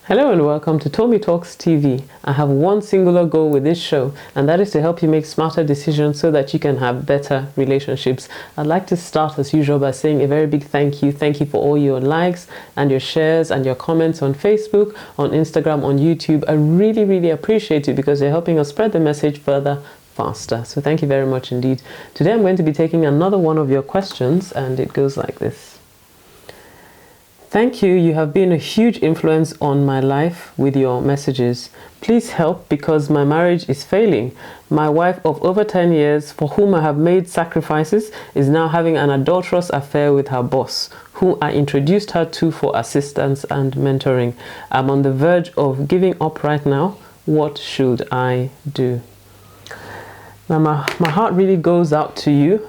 Hello and welcome to Tommy Talks TV. I have one singular goal with this show, and that is to help you make smarter decisions so that you can have better relationships. I'd like to start as usual by saying a very big thank you. Thank you for all your likes and your shares and your comments on Facebook, on Instagram, on YouTube. I really appreciate it because you're helping us spread the message further faster. So thank you very much indeed. Today I'm going to be taking another one of your questions, and it goes like this. Thank you. You have been a huge influence on my life with your messages. Please help because my marriage is failing. My wife of over 10 years, for whom I have made sacrifices, is now having an adulterous affair with her boss, who I introduced her to for assistance and mentoring. I'm on the verge of giving up right now. What should I do? Now, my heart really goes out to you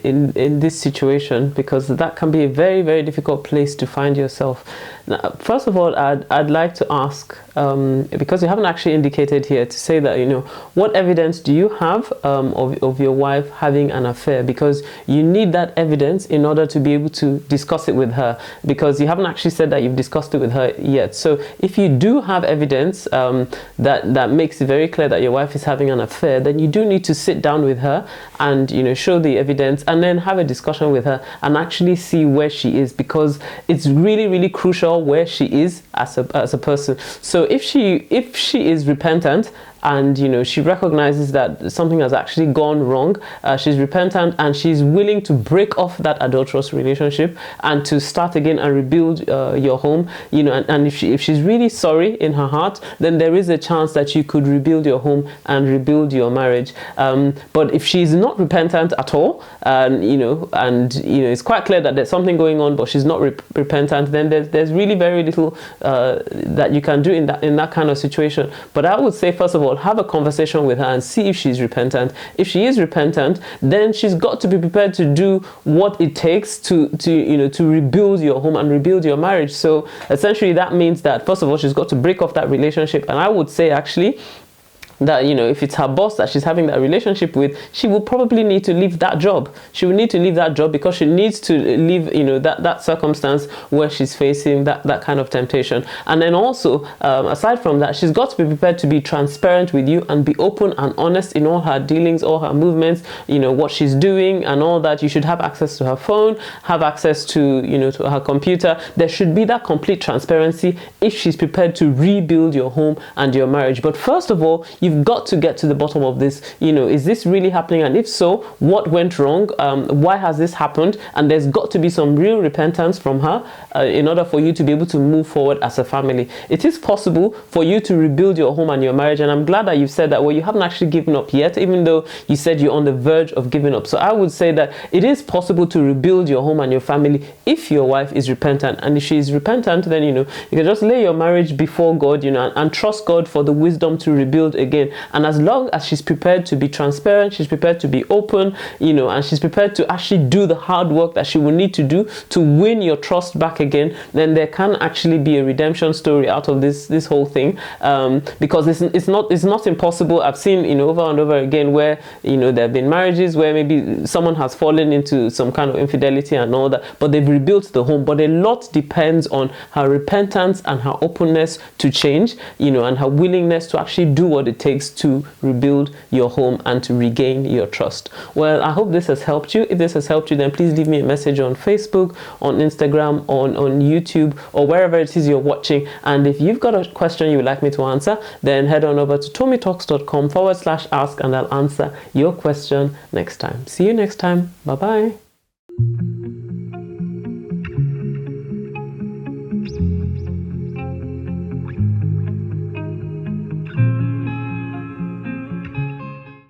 in this situation, because that can be a very difficult place to find yourself. Now, first of all, I'd like to ask, because you haven't actually indicated here, to say that, what evidence do you have of your wife having an affair? Because you need that evidence in order to be able to discuss it with her, because you haven't actually said that you've discussed it with her yet. So if you do have evidence that makes it very clear that your wife is having an affair, then you do need to sit down with her and show the evidence, and then have a discussion with her and actually see where she is, because it's really crucial where she is as a person. So if she is repentant and she recognizes that something has actually gone wrong, she's repentant and she's willing to break off that adulterous relationship and to start again and rebuild your home, and if she's really sorry in her heart, then there is a chance that you could rebuild your home and rebuild your marriage. But if she's not repentant at all, and it's quite clear that there's something going on, but she's not repentant, then there's really very little that you can do in that kind of situation. But I would say, first of all, have a conversation with her and see if she's repentant. If she is repentant, then she's got to be prepared to do what it takes to rebuild your home and rebuild your marriage. So essentially that means that, first of all, she's got to break off that relationship. And I would say actually that if it's her boss that she's having that relationship with, she will probably need to leave that job. She will need to leave that job because she needs to leave that circumstance where she's facing that kind of temptation. And then also, aside from that, she's got to be prepared to be transparent with you and be open and honest in all her dealings, all her movements, what she's doing and all that. You should have access to her phone, have access to to her computer. There should be that complete transparency if she's prepared to rebuild your home and your marriage. But first of all, you've got to get to the bottom of this. Is this really happening? And if so, what went wrong? Why has this happened? And there's got to be some real repentance from her in order for you to be able to move forward as a family. It is possible for you to rebuild your home and your marriage. And I'm glad that you've said that, well, you haven't actually given up yet, even though you said you're on the verge of giving up. So I would say that it is possible to rebuild your home and your family if your wife is repentant. And if she is repentant, then, you can just lay your marriage before God, and trust God for the wisdom to rebuild again. And as long as she's prepared to be transparent, she's prepared to be open, and she's prepared to actually do the hard work that she will need to do to win your trust back again, then there can actually be a redemption story out of this whole thing. Because it's not impossible. I've seen over and over again where there have been marriages where maybe someone has fallen into some kind of infidelity and all that, but they've rebuilt the home. But a lot depends on her repentance and her openness to change, and her willingness to actually do what it takes to rebuild your home and to regain your trust. Well, I hope this has helped you. If this has helped you, then please leave me a message on Facebook, on Instagram, on YouTube, or wherever it is you're watching. And if you've got a question you would like me to answer, then head on over to tommytalks.com/ask and I'll answer your question next time. See you next time. Bye-bye.